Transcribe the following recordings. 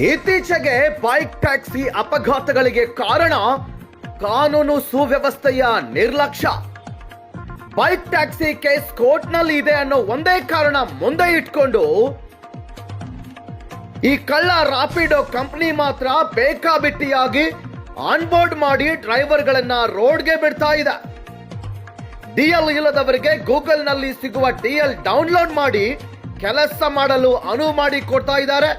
ಇತ್ತೀಚೆಗೆ bike taxi ಅಪಘಾತಗಳಿಗೆ ಕಾರಣ ಕಾನೂನು ಸುವ್ಯವಸ್ಥೆಯ ನಿರ್ಲಕ್ಷ್ಯ. ಬೈಕ್ ಟ್ಯಾಕ್ಸಿ ಕೇಸ್ ಕೋರ್ಟ್ನಲ್ಲಿ ಇದೆ ಅನ್ನೋ ಒಂದೇ ಕಾರಣ ಮುಂದೆ ಇಟ್ಕೊಂಡು ಈ ಕಳ್ಳ ರಾಪಿಡೋ ಕಂಪನಿ ಮಾತ್ರ ಬೇಕಾಬಿಟ್ಟಿಯಾಗಿ ಆನ್ಬೋರ್ಡ್ ಮಾಡಿ ಡ್ರೈವರ್ಗಳನ್ನ ರೋಡ್ಗೆ ಬಿಡ್ತಾ ಇದೆ. ಡಿಎಲ್ ಇಲ್ಲದವರಿಗೆ ಗೂಗಲ್ ನಲ್ಲಿ ಸಿಗುವ ಡಿಎಲ್ ಡೌನ್ಲೋಡ್ ಮಾಡಿ ಕೆಲಸ ಮಾಡಲು ಅನುವು ಮಾಡಿ ಕೊಡ್ತಾ ಇದ್ದಾರೆ.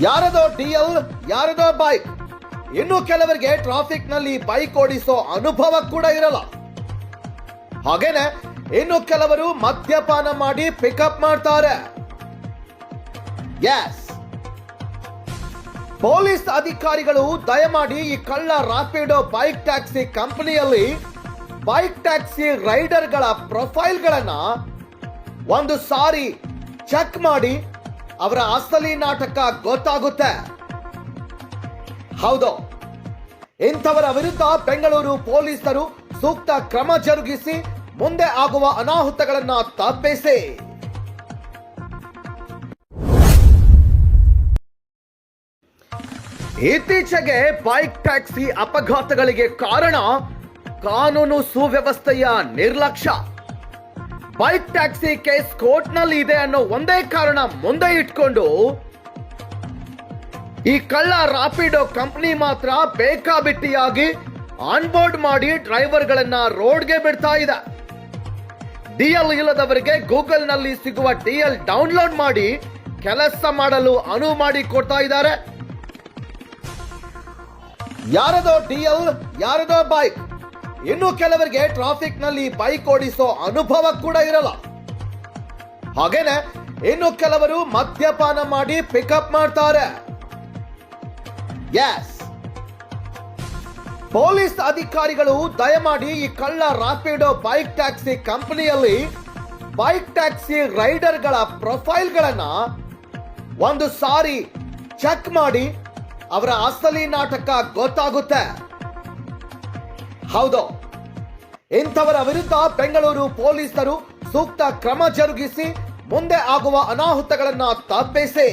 ಯಾರದೋ ಡಿಎಲ್, ಯಾರದೋ ಬೈಕ್. ಇನ್ನು ಕೆಲವರಿಗೆ ಟ್ರಾಫಿಕ್ ನಲ್ಲಿ ಬೈಕ್ ಓಡಿಸೋ ಅನುಭವ ಕೂಡ ಇರಲ್ಲ. ಹಾಗೇನೆ ಇನ್ನು ಕೆಲವರು ಮದ್ಯಪಾನ ಮಾಡಿ ಪಿಕಪ್ ಮಾಡ್ತಾರೆ. ಎಸ್, ಪೊಲೀಸ್ ಅಧಿಕಾರಿಗಳು ದಯಮಾಡಿ ಈ ಕಳ್ಳ ರಾಪಿಡೋ ಬೈಕ್ ಟ್ಯಾಕ್ಸಿ ಕಂಪನಿಯಲ್ಲಿ ಬೈಕ್ ಟ್ಯಾಕ್ಸಿ ರೈಡರ್ಗಳ ಪ್ರೊಫೈಲ್ಗಳನ್ನ ಒಂದು ಸಾರಿ ಚೆಕ್ ಮಾಡಿ ಅವರ ಅಸಲಿ ನಾಟಕ ಗೊತ್ತಾಗುತ್ತೆ. ಹೌದು, ಇಂಥವರ ವಿರುದ್ಧ ಬೆಂಗಳೂರು ಪೊಲೀಸರು ಸೂಕ್ತ ಕ್ರಮ ಜರುಗಿಸಿ ಮುಂದೆ ಆಗುವ ಅನಾಹುತಗಳನ್ನ ತಪ್ಪಿಸಿ. ಇತ್ತೀಚೆಗೆ ಬೈಕ್ ಟ್ಯಾಕ್ಸಿ ಅಪಘಾತಗಳಿಗೆ ಕಾರಣ ಕಾನೂನು ಸುವ್ಯವಸ್ಥೆಯ ನಿರ್ಲಕ್ಷ್ಯ. ಬೈಕ್ ಟ್ಯಾಕ್ಸಿ ಕೇಸ್ ಕೋರ್ಟ್ನಲ್ಲಿ ಇದೆ ಅನ್ನೋ ಒಂದೇ ಕಾರಣ ಮುಂದೆ ಇಟ್ಕೊಂಡು ಈ ಕಳ್ಳ ರಾಪಿಡೋ ಕಂಪನಿ ಮಾತ್ರ ಬೇಕಾಬಿಟ್ಟಿಯಾಗಿ ಆನ್ಬೋರ್ಡ್ ಮಾಡಿ ಡ್ರೈವರ್ಗಳನ್ನ ರೋಡ್ಗೆ ಬಿಡ್ತಾ ಇದೆ. ಡಿಎಲ್ ಇಲ್ಲದವರಿಗೆ ಗೂಗಲ್ ನಲ್ಲಿ ಸಿಗುವ ಡಿಎಲ್ ಡೌನ್ಲೋಡ್ ಮಾಡಿ ಕೆಲಸ ಮಾಡಲು ಅನುವು ಮಾಡಿ ಕೊಡ್ತಾ ಇದ್ದಾರೆ. ಯಾರದೋ ಡಿಎಲ್, ಯಾರದೋ ಬೈಕ್. ಇನ್ನು ಕೆಲವರಿಗೆ ಟ್ರಾಫಿಕ್ ನಲ್ಲಿ ಬೈಕ್ ಓಡಿಸೋ ಅನುಭವ ಕೂಡ ಇರಲ್ಲ. ಹಾಗೇನೆ ಇನ್ನು ಕೆಲವರು ಮದ್ಯಪಾನ ಮಾಡಿ ಪಿಕಪ್ ಮಾಡ್ತಾರೆ. ಎಸ್, ಪೊಲೀಸ್ ಅಧಿಕಾರಿಗಳು ದಯಮಾಡಿ ಈ ಕಳ್ಳ ರಾಪಿಡೋ ಬೈಕ್ ಟ್ಯಾಕ್ಸಿ ಕಂಪನಿಯಲ್ಲಿ ಬೈಕ್ ಟ್ಯಾಕ್ಸಿ ರೈಡರ್ಗಳ ಪ್ರೊಫೈಲ್ಗಳನ್ನ ಒಂದು ಸಾರಿ ಚೆಕ್ ಮಾಡಿ ಅವರ ಅಸಲಿ ನಾಟಕ ಗೊತ್ತಾಗುತ್ತೆ. ಹೌದು, ಇಂಥವರ ವಿರುದ್ಧ ಬೆಂಗಳೂರು ಪೊಲೀಸರು ಸೂಕ್ತ ಕ್ರಮ ಜರುಗಿಸಿ ಮುಂದೆ ಆಗುವ ಅನಾಹುತಗಳನ್ನ ತಪ್ಪಿಸಿ.